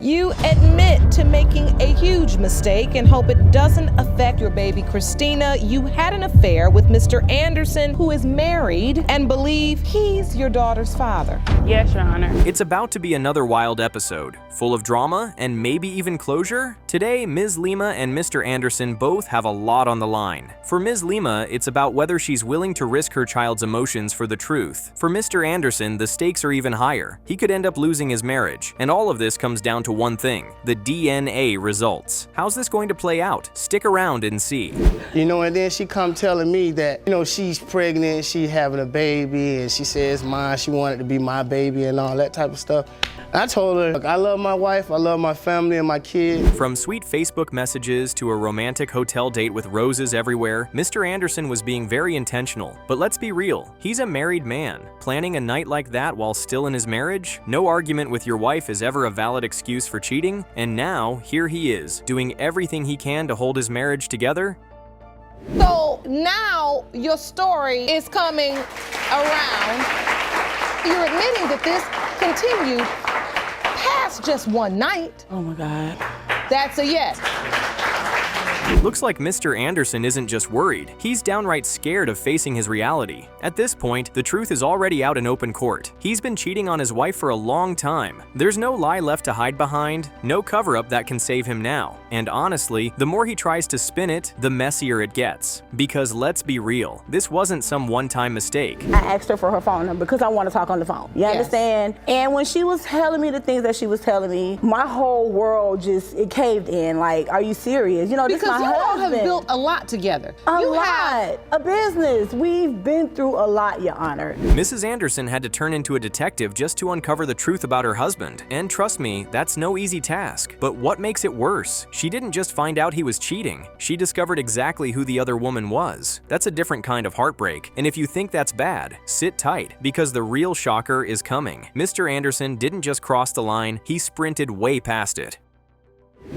You admit to making a huge mistake and hope it doesn't affect your baby Christina. You had an affair with Mr. Anderson, who is married, and believe he's your daughter's father. Yes, Your Honor. It's about to be another wild episode, full of drama and maybe even closure. Today, Ms. Lima and Mr. Anderson both have a lot on the line. For Ms. Lima, it's about whether she's willing to risk her child's emotions for the truth. For Mr. Anderson, the stakes are even higher. He could end up losing his marriage. And all of this comes down to one thing: the DNA results. How's this going to play out? Stick around and see. You know, and then she come telling me that, you know, she's pregnant, she having a baby, and she says mine, she wanted to be my baby and all that type of stuff. I told her, look, I love my wife, I love my family and my kids. From sweet Facebook messages to a romantic hotel date with roses everywhere, Mr. Anderson was being very intentional. But let's be real, he's a married man. Planning a night like that while still in his marriage? No argument with your wife is ever a valid excuse for cheating, and now, here he is, doing everything he can to hold his marriage together. So now your story is coming around. You're admitting that this continued past just one night. Oh my God. That's a yes. Looks like Mr. Anderson isn't just worried, he's downright scared of facing his reality. At this point, the truth is already out in open court. He's been cheating on his wife for a long time. There's no lie left to hide behind, no cover-up that can save him now. And honestly, the more he tries to spin it, the messier it gets. Because let's be real, this wasn't some one-time mistake. I asked her for her phone number because I want to talk on the phone. You understand? And when she was telling me the things that she was telling me, my whole world it caved in. Like, are you serious? You know, this is my you all have husband. built a lot together. A business. We've been through a lot, Your Honor. Mrs. Anderson had to turn into a detective just to uncover the truth about her husband. And trust me, that's no easy task. But what makes it worse? She didn't just find out he was cheating. She discovered exactly who the other woman was. That's a different kind of heartbreak. And if you think that's bad, sit tight, because the real shocker is coming. Mr. Anderson didn't just cross the line, he sprinted way past it.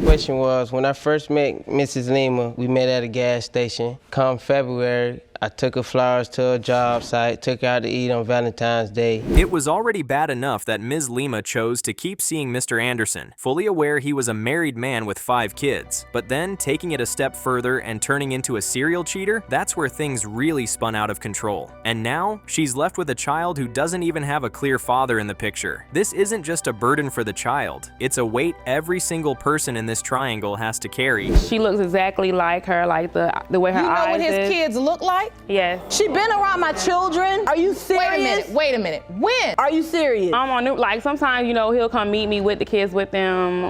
Question was, when I first met Mrs. Lima, we met at a gas station. Come February, I took her flowers to a job site, took her out to eat on Valentine's Day. It was already bad enough that Ms. Lima chose to keep seeing Mr. Anderson, fully aware he was a married man with 5 kids. But then, taking it a step further and turning into a serial cheater, that's where things really spun out of control. And now, she's left with a child who doesn't even have a clear father in the picture. This isn't just a burden for the child, it's a weight every single person in this triangle has to carry. She looks exactly like her, like the way her eyes is. You know what his kids look like? Yes. She been around my children. Are you serious? Wait a minute. When? Are you serious? I'm on new, like sometimes, you know, he'll come meet me with the kids with them.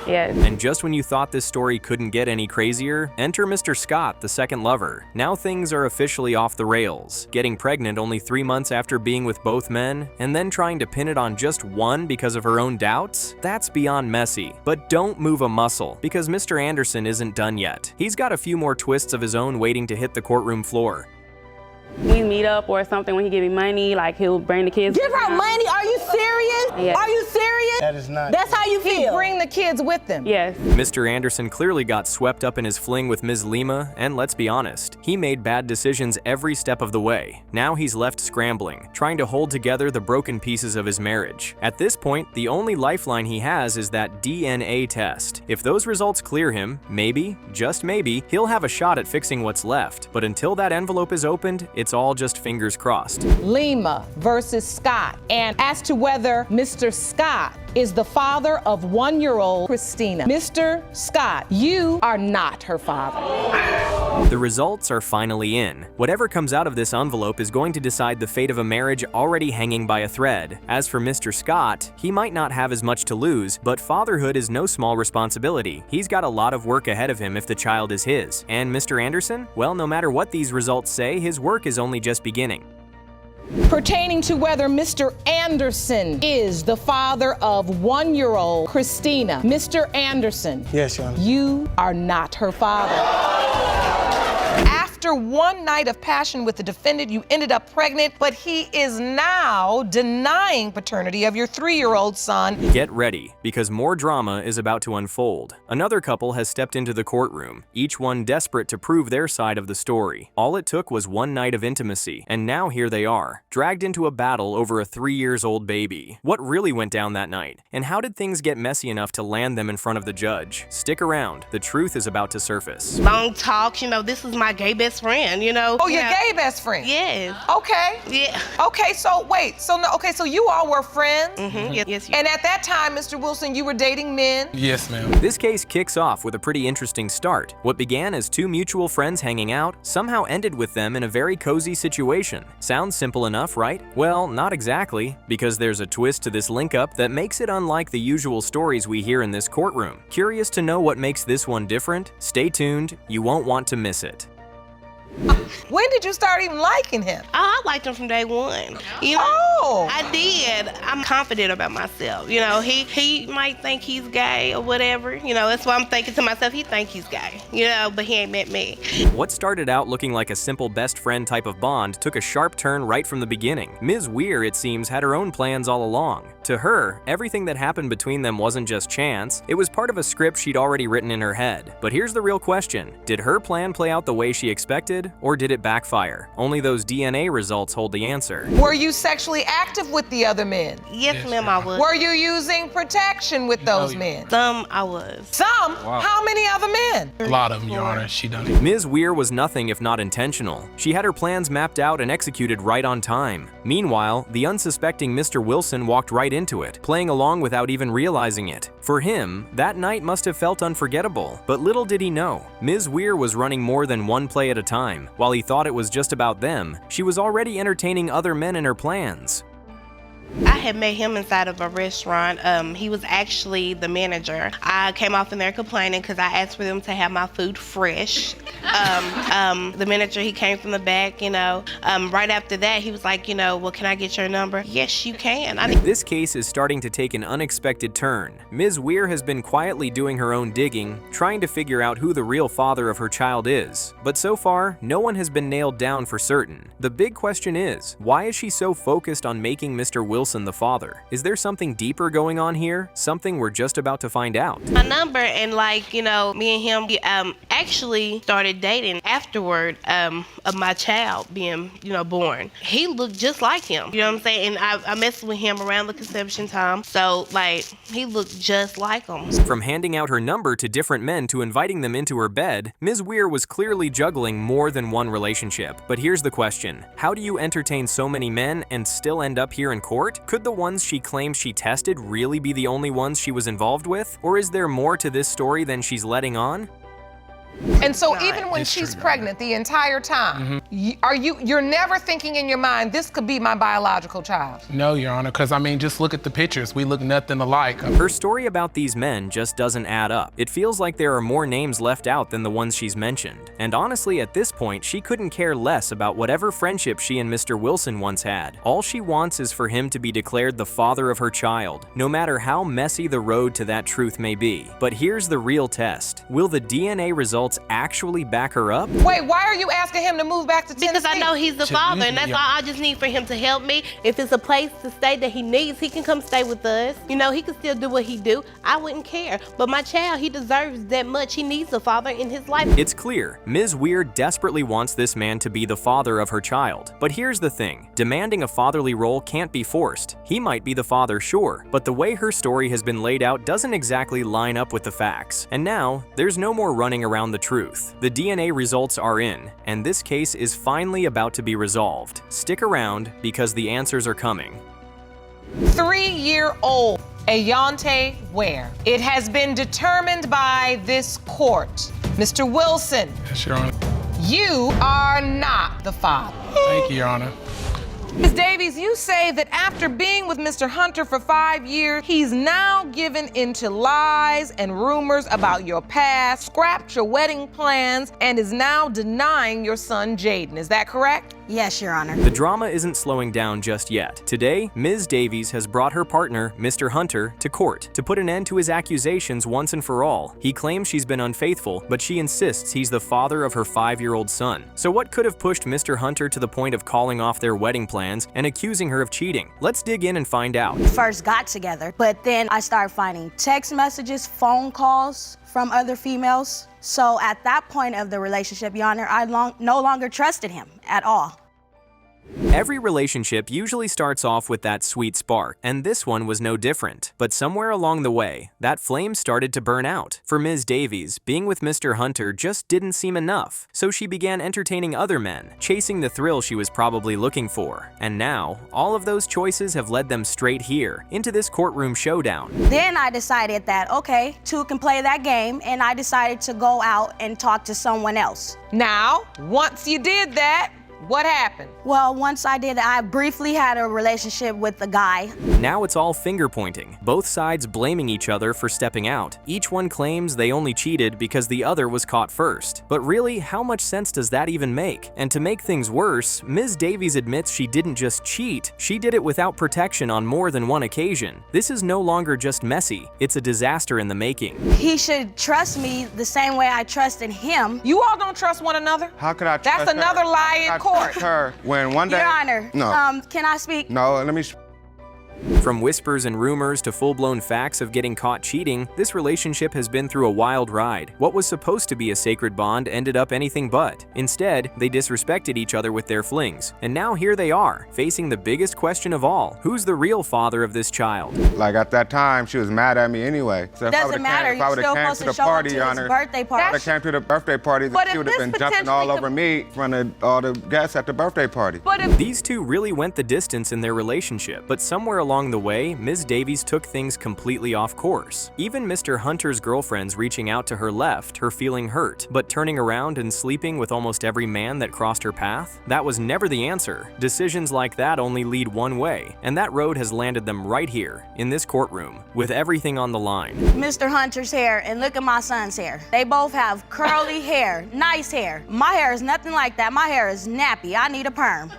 Yes. And just when you thought this story couldn't get any crazier, enter Mr. Scott, the second lover. Now things are officially off the rails. Getting pregnant only 3 months after being with both men, and then trying to pin it on just one because of her own doubts? That's beyond messy. But don't move a muscle, because Mr. Anderson isn't done yet. He's got a few more twists of his own waiting to hit the courtroom floor. We meet up or something when he give me money, like he'll bring the kids. Give her money? Are you serious? Yes. Are you serious? That is not. That's how you feel? Bring the kids with them. Yes. Mr. Anderson clearly got swept up in his fling with Ms. Lima, and let's be honest, he made bad decisions every step of the way. Now he's left scrambling, trying to hold together the broken pieces of his marriage. At this point, the only lifeline he has is that DNA test. If those results clear him, maybe, just maybe, he'll have a shot at fixing what's left. But until that envelope is opened, it's all just fingers crossed. Lima versus Scott. And as to whether Mr. Scott is the father of 1-year-old Christina. Mr. Scott, you are not her father. The results are finally in. Whatever comes out of this envelope is going to decide the fate of a marriage already hanging by a thread. As for Mr. Scott, he might not have as much to lose, but fatherhood is no small responsibility. He's got a lot of work ahead of him if the child is his. And Mr. Anderson? Well, no matter what these results say, his work is only just beginning. Pertaining to whether Mr. Anderson is the father of 1-year-old Christina. Mr. Anderson. Yes, Your Honor. You are not her father. After after one night of passion with the defendant, you ended up pregnant, but he is now denying paternity of your 3-year-old son. Get ready, because more drama is about to unfold. Another couple has stepped into the courtroom, each one desperate to prove their side of the story. All it took was one night of intimacy, and now here they are, dragged into a battle over a 3-year-old baby. What really went down that night? And how did things get messy enough to land them in front of the judge? Stick around, the truth is about to surface. Long talks, this is my gay best friend, Oh, your gay best friend? Yes. Okay. Yeah. Okay, so wait, so you all were friends? Mm-hmm. Yes. And at that time, Mr. Wilson, you were dating men? Yes, ma'am. This case kicks off with a pretty interesting start. What began as 2 mutual friends hanging out somehow ended with them in a very cozy situation. Sounds simple enough, right? Well, not exactly, because there's a twist to this link-up that makes it unlike the usual stories we hear in this courtroom. Curious to know what makes this one different? Stay tuned, you won't want to miss it. When did you start even liking him? I liked him from day one. Oh! I did. I'm confident about myself. He might think he's gay or whatever. That's why I'm thinking to myself, he think he's gay. But he ain't met me. What started out looking like a simple best friend type of bond took a sharp turn right from the beginning. Ms. Weir, it seems, had her own plans all along. To her, everything that happened between them wasn't just chance, it was part of a script she'd already written in her head. But here's the real question. Did her plan play out the way she expected? Or did it backfire? Only those DNA results hold the answer. Were you sexually active with the other men? Yes, ma'am, I was. Were you using protection with those men? Some I was. Some? Wow. How many other men? A lot of them, Your Honor. She done it. Ms. Weir was nothing if not intentional. She had her plans mapped out and executed right on time. Meanwhile, the unsuspecting Mr. Wilson walked right into it, playing along without even realizing it. For him, that night must have felt unforgettable, but little did he know. Ms. Weir was running more than one play at a time. While he thought it was just about them, she was already entertaining other men in her plans. I had met him inside of a restaurant. He was actually the manager. I came off in there complaining because I asked for them to have my food fresh. The manager, he came from the back, right after that, he was like, well, can I get your number? Yes, you can. This case is starting to take an unexpected turn. Ms. Weir has been quietly doing her own digging, trying to figure out who the real father of her child is. But so far, no one has been nailed down for certain. The big question is, why is she so focused on making Mr. Wilson the father? Is there something deeper going on here? Something we're just about to find out. My number, and me and him actually started dating afterward of my child being, born. He looked just like him, you know what I'm saying? And I messed with him around the conception time, so he looked just like him. From handing out her number to different men to inviting them into her bed, Ms. Weir was clearly juggling more than one relationship. But here's the question. How do you entertain so many men and still end up here in court? Could the ones she claims she tested really be the only ones she was involved with? Or is there more to this story than she's letting on? And so even when she's pregnant the entire time, you're never thinking in your mind, this could be my biological child? No, Your Honor, because just look at the pictures. We look nothing alike. Her story about these men just doesn't add up. It feels like there are more names left out than the ones she's mentioned. And honestly, at this point, she couldn't care less about whatever friendship she and Mr. Wilson once had. All she wants is for him to be declared the father of her child, no matter how messy the road to that truth may be. But here's the real test. Will the DNA results actually back her up? Wait, why are you asking him to move back to Tennessee? Because I know he's the father, and that's all I just need for him to help me. If it's a place to stay that he needs, he can come stay with us. He can still do what he do. I wouldn't care. But my child, he deserves that much. He needs a father in his life. It's clear, Ms. Weir desperately wants this man to be the father of her child. But here's the thing, demanding a fatherly role can't be forced. He might be the father, sure, but the way her story has been laid out doesn't exactly line up with the facts. And now, there's no more running around the truth. The DNA results are in, and this case is finally about to be resolved. Stick around, because the answers are coming. 3-year-old Ayante Weir. It has been determined by this court. Mr. Wilson, Yes, Your Honor. you are not the father. Thank you, Your Honor. Ms. Davies, you say that after being with Mr. Hunter for 5 years, he's now given into lies and rumors about your past, scrapped your wedding plans, and is now denying your son Jayden. Is that correct? Yes, Your Honor. The drama isn't slowing down just yet. Today, Ms. Davies has brought her partner, Mr. Hunter, to court to put an end to his accusations once and for all. He claims she's been unfaithful, but she insists he's the father of her 5-year-old son. So what could have pushed Mr. Hunter to the point of calling off their wedding plans and accusing her of cheating? Let's dig in and find out. First got together, but then I started finding text messages, phone calls from other females. So at that point of the relationship, Your Honor, I no longer trusted him at all. Every relationship usually starts off with that sweet spark, and this one was no different. But somewhere along the way, that flame started to burn out. For Ms. Davies, being with Mr. Hunter just didn't seem enough, so she began entertaining other men, chasing the thrill she was probably looking for. And now, all of those choices have led them straight here, into this courtroom showdown. Then I decided that, okay, two can play that game, and I decided to go out and talk to someone else. Now, once you did that, what happened? Well, once I did, I briefly had a relationship with a guy. Now it's all finger-pointing, both sides blaming each other for stepping out. Each one claims they only cheated because the other was caught first. But really, how much sense does that even make? And to make things worse, Ms. Davies admits she didn't just cheat, she did it without protection on more than one occasion. This is no longer just messy, it's a disaster in the making. He should trust me the same way I trusted him. You all don't trust one another? How could I trust That's another lie in court. her when one day... Your Honor, No. Can I speak? No, let me... From whispers and rumors to full-blown facts of getting caught cheating, this relationship has been through a wild ride. What was supposed to be a sacred bond ended up anything but. Instead, they disrespected each other with their flings. And now here they are, facing the biggest question of all. Who's the real father of this child? Like at that time, she was mad at me anyway. So if Doesn't matter, if I you're would've still came supposed to to the show up party, to Your his Honor, birthday party. if I came to the birthday party, But she if would have this been jumping all potentially over me in front of all the guests at the birthday party. But if These two really went the distance in their relationship, but somewhere along the way, Ms. Davies took things completely off course. Even Mr. Hunter's girlfriends reaching out to her left her feeling hurt, but turning around and sleeping with almost every man that crossed her path? That was never the answer. Decisions like that only lead one way, and that road has landed them right here, in this courtroom, with everything on the line. Mr. Hunter's hair, and look at my son's hair. They both have curly hair, nice hair. My hair is nothing like that. My hair is nappy. I need a perm.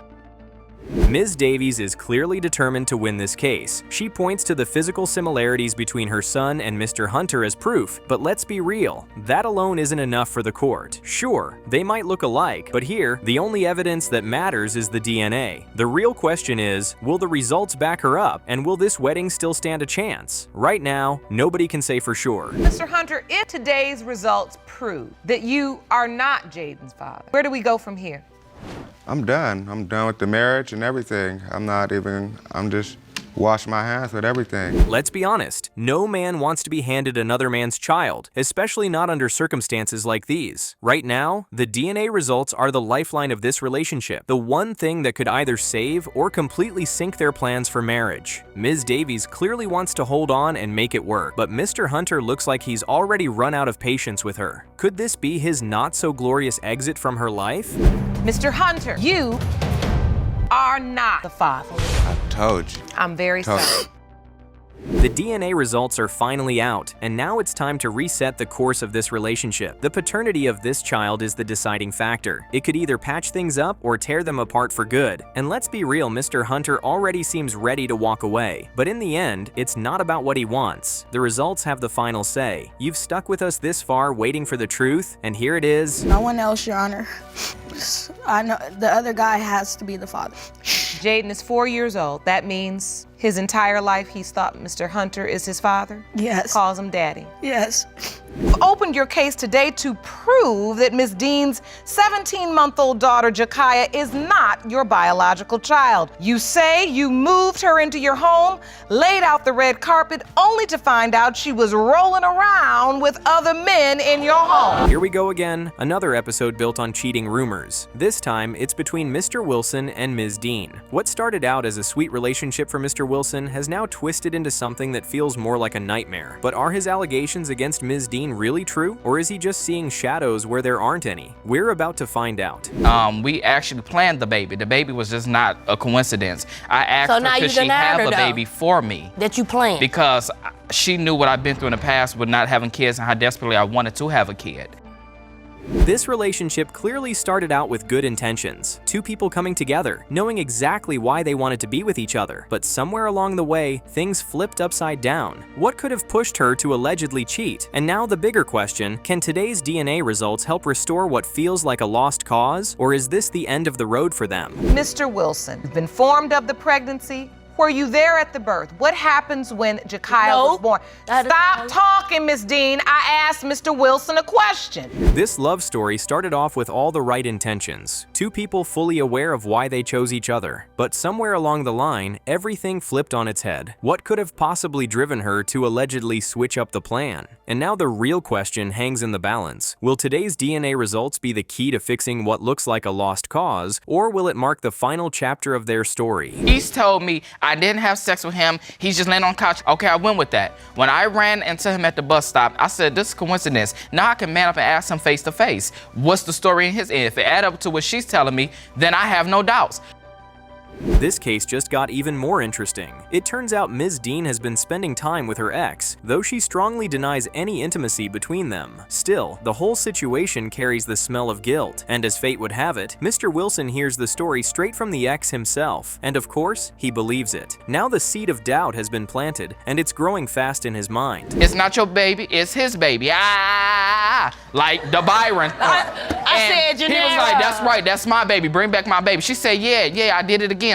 Ms. Davies is clearly determined to win this case. She points to the physical similarities between her son and Mr. Hunter as proof, but let's be real, that alone isn't enough for the court. Sure, they might look alike, but here, the only evidence that matters is the DNA. The real question is, will the results back her up, and will this wedding still stand a chance? Right now, nobody can say for sure. Mr. Hunter, if today's results prove that you are not Jayden's father, where do we go from here? I'm done. I'm done with the marriage and everything. I'm just washing my hands with everything. Let's be honest, no man wants to be handed another man's child, especially not under circumstances like these. Right now, the DNA results are the lifeline of this relationship, the one thing that could either save or completely sink their plans for marriage. Ms. Davies clearly wants to hold on and make it work, but Mr. Hunter looks like he's already run out of patience with her. Could this be his not-so-glorious exit from her life? Mr. Hunter, you are not the father. I told you. I'm very sorry. The DNA results are finally out, and now it's time to reset the course of this relationship. The paternity of this child is the deciding factor. It could either patch things up or tear them apart for good. And let's be real, Mr. Hunter already seems ready to walk away. But in the end, it's not about what he wants. The results have the final say. You've stuck with us this far waiting for the truth, and here it is. No one else, Your Honor. I know the other guy has to be the father. Jayden is 4 years old. That means his entire life he's thought Mr. Hunter is his father? Yes. Calls him daddy. Yes. You've opened your case today to prove that Ms. Deen's 17-month-old daughter, Jakaya, is not your biological child. You say you moved her into your home, laid out the red carpet, only to find out she was rolling around with other men in your home. Here we go again, another episode built on cheating rumors. This time, it's between Mr. Wilson and Ms. Deen. What started out as a sweet relationship for Mr. Wilson has now twisted into something that feels more like a nightmare. But are his allegations against Ms. Deen really true, or is he just seeing shadows where there aren't any? We're about to find out. We actually planned the baby. The baby was just not a coincidence. I asked her, could she have a baby for me? That you planned? Because she knew what I've been through in the past with not having kids and how desperately I wanted to have a kid. This relationship clearly started out with good intentions. Two people coming together, knowing exactly why they wanted to be with each other. But somewhere along the way, things flipped upside down. What could have pushed her to allegedly cheat? And now the bigger question, can today's DNA results help restore what feels like a lost cause? Or is this the end of the road for them? Mr. Wilson, you've been informed of the pregnancy. Were you there at the birth? What happens when Jakiah was born? Stop talking, Miss Deen. I asked Mr. Wilson a question. This love story started off with all the right intentions. Two people fully aware of why they chose each other. But somewhere along the line, everything flipped on its head. What could have possibly driven her to allegedly switch up the plan? And now the real question hangs in the balance. Will today's DNA results be the key to fixing what looks like a lost cause, or will it mark the final chapter of their story? He's told me I didn't have sex with him. He's just laying on the couch. Okay, I went with that. When I ran into him at the bus stop, I said, this is coincidence. Now I can man up and ask him face to face. What's the story in his end? If it add up to what she's telling me, then I have no doubts. This case just got even more interesting. It turns out Ms. Deen has been spending time with her ex, though she strongly denies any intimacy between them. Still, the whole situation carries the smell of guilt, and as fate would have it, Mr. Wilson hears the story straight from the ex himself, and of course, he believes it. Now the seed of doubt has been planted, and it's growing fast in his mind. It's not your baby, it's his baby. Like the Byron. I said, he was like, that's right, that's my baby, bring back my baby. She said, yeah, I did it again,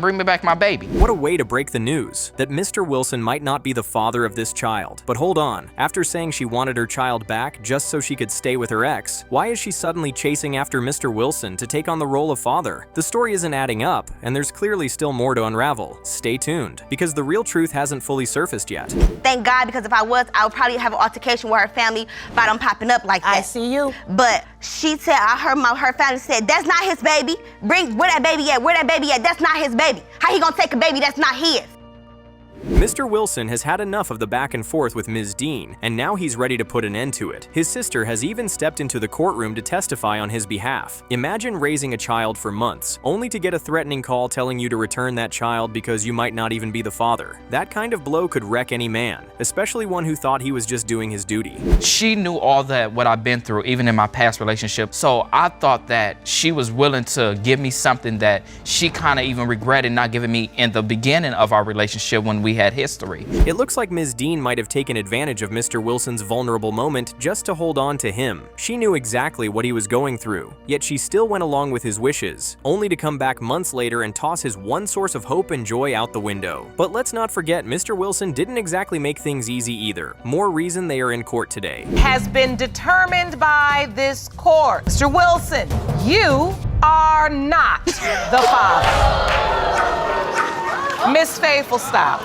bring me back my baby. What a way to break the news, that Mr. Wilson might not be the father of this child. But hold on, after saying she wanted her child back just so she could stay with her ex, why is she suddenly chasing after Mr. Wilson to take on the role of father? The story isn't adding up, and there's clearly still more to unravel. Stay tuned, because the real truth hasn't fully surfaced yet. Thank God, because if I would probably have an altercation with her family about them popping up like that. I see you. But she said, I heard her family said, that's not his baby. Where that baby at? That's not his baby. How he gonna take a baby that's not his? Mr. Wilson has had enough of the back and forth with Ms. Deen, and now he's ready to put an end to it. His sister has even stepped into the courtroom to testify on his behalf. Imagine raising a child for months, only to get a threatening call telling you to return that child because you might not even be the father. That kind of blow could wreck any man, especially one who thought he was just doing his duty. She knew all that, what I've been through, even in my past relationship. So I thought that she was willing to give me something that she kind of even regretted not giving me in the beginning of our relationship when we had history. It looks like Ms. Deen might have taken advantage of Mr. Wilson's vulnerable moment just to hold on to him. She knew exactly what he was going through, yet she still went along with his wishes, only to come back months later and toss his one source of hope and joy out the window. But let's not forget, Mr. Wilson didn't exactly make things easy either. More reason they are in court today. Has been determined by this court. Mr. Wilson, you are not the father. Miss Faithful, stop.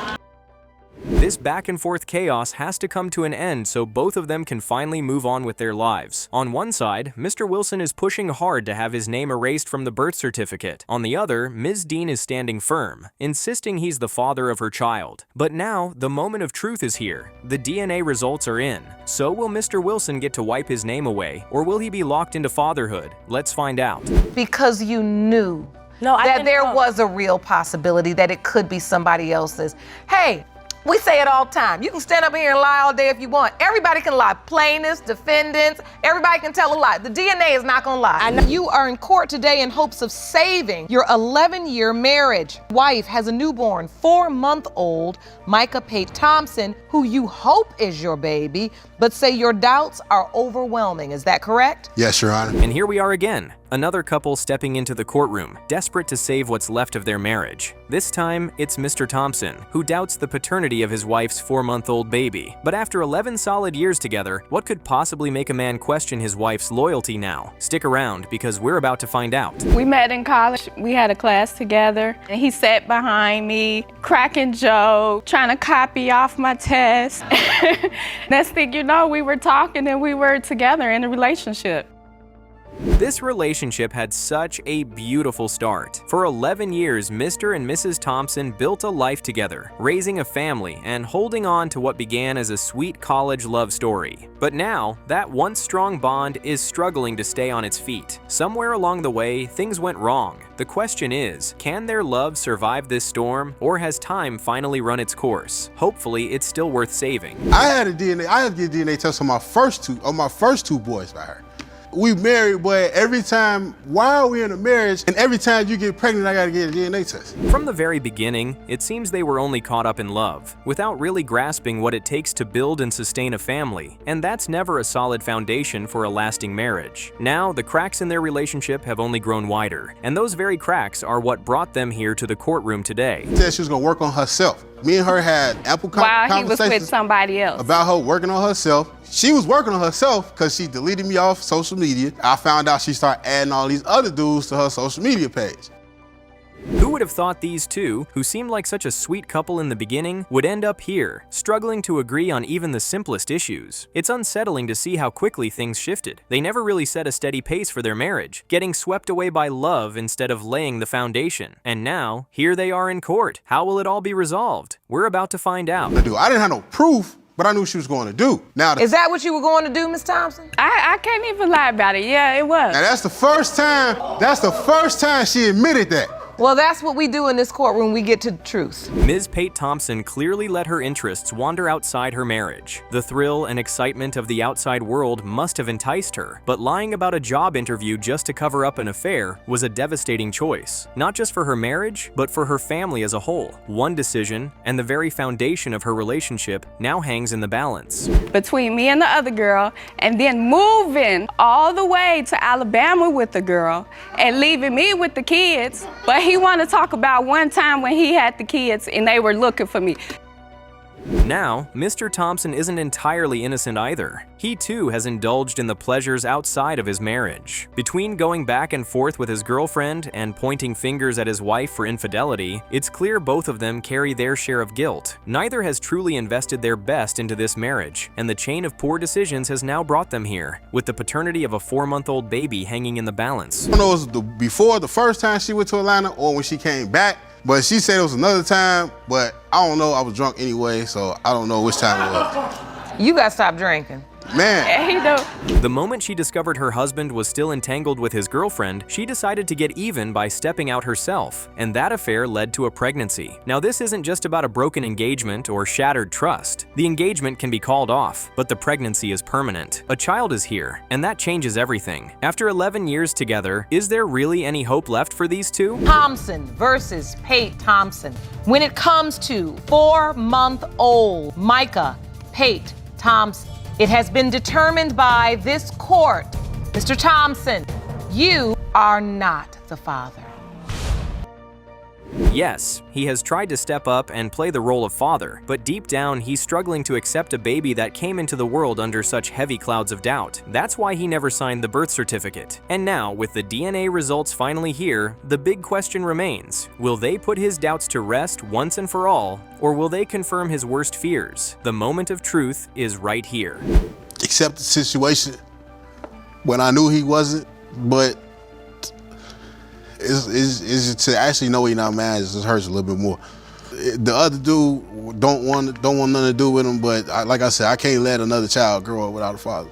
This back and forth chaos has to come to an end so both of them can finally move on with their lives. On one side, Mr. Wilson is pushing hard to have his name erased from the birth certificate. On the other, Ms. Deen is standing firm, insisting he's the father of her child. But now, the moment of truth is here. The DNA results are in. So will Mr. Wilson get to wipe his name away, or will he be locked into fatherhood? Let's find out. Because you knew that there was a real possibility that it could be somebody else's. Hey, we say it all the time. You can stand up here and lie all day if you want. Everybody can lie. Plaintiffs, defendants, everybody can tell a lie. The DNA is not gonna lie. I know. You are in court today in hopes of saving your 11-year marriage. Wife has a newborn, 4-month-old Micah Pate Thompson, who you hope is your baby, but say your doubts are overwhelming. Is that correct? Yes, Your Honor. And here we are again. Another couple stepping into the courtroom, desperate to save what's left of their marriage. This time, it's Mr. Thompson, who doubts the paternity of his wife's 4-month-old baby. But after 11 solid years together, what could possibly make a man question his wife's loyalty now? Stick around, because we're about to find out. We met in college. We had a class together, and he sat behind me, cracking jokes, trying to copy off my test. Next thing you know, we were talking and we were together in a relationship. This relationship had such a beautiful start. For 11 years, Mr. and Mrs. Thompson built a life together, raising a family and holding on to what began as a sweet college love story. But now, that once strong bond is struggling to stay on its feet. Somewhere along the way, things went wrong. The question is, can their love survive this storm, or has time finally run its course? Hopefully, it's still worth saving. I had a DNA test on my first two boys by her. we married, but every time, while we're in a marriage, and every time you get pregnant, I gotta get a DNA test. From the very beginning, it seems they were only caught up in love, without really grasping what it takes to build and sustain a family, and that's never a solid foundation for a lasting marriage. Now, the cracks in their relationship have only grown wider, and those very cracks are what brought them here to the courtroom today. She said she was gonna work on herself. Me and her had ample While he was conversations with somebody else. about her working on herself. She was working on herself because she deleted me off social media. I found out she started adding all these other dudes to her social media page. Who would have thought these two, who seemed like such a sweet couple in the beginning, would end up here, struggling to agree on even the simplest issues? It's unsettling to see how quickly things shifted. They never really set a steady pace for their marriage, getting swept away by love instead of laying the foundation. And now, here they are in court. How will it all be resolved? We're about to find out. I didn't have no proof, but I knew what she was going to do. Now, Is that what you were going to do, Ms. Thompson? I can't even lie about it. Yeah, it was. and that's the first time she admitted that. Well, that's what we do in this courtroom. We get to the truth. Ms. Pate Thompson clearly let her interests wander outside her marriage. The thrill and excitement of the outside world must have enticed her, but lying about a job interview just to cover up an affair was a devastating choice, not just for her marriage, but for her family as a whole. One decision, and the very foundation of her relationship, now hangs in the balance. Between me and the other girl, and then moving all the way to Alabama with the girl, and leaving me with the kids, but he wanted to talk about one time when he had the kids and they were looking for me. Now, Mr. Thompson isn't entirely innocent either. He too has indulged in the pleasures outside of his marriage. Between going back and forth with his girlfriend and pointing fingers at his wife for infidelity, it's clear both of them carry their share of guilt. Neither has truly invested their best into this marriage, and the chain of poor decisions has now brought them here, with the paternity of a 4-month-old baby hanging in the balance. I don't know if it was before the first time she went to Atlanta or when she came back, but she said it was another time, but I don't know. I was drunk anyway, so I don't know which time it was. You got to stop drinking. Man. He don't. The moment she discovered her husband was still entangled with his girlfriend, she decided to get even by stepping out herself, and that affair led to a pregnancy. Now, this isn't just about a broken engagement or shattered trust. The engagement can be called off, but the pregnancy is permanent. A child is here, and that changes everything. After 11 years together, is there really any hope left for these two? Thompson versus Pate Thompson. When it comes to 4-month-old Micah Pate Thompson, it has been determined by this court, Mr. Thompson, you are not the father. Yes, he has tried to step up and play the role of father, but deep down he's struggling to accept a baby that came into the world under such heavy clouds of doubt. That's why he never signed the birth certificate. And now, with the DNA results finally here, the big question remains. Will they put his doubts to rest once and for all, or will they confirm his worst fears? The moment of truth is right here. Accept the situation when I knew he wasn't, but it's to actually know he's not mad, it just hurts a little bit more. The other dude don't want nothing to do with him, but like I said, I can't let another child grow up without a father.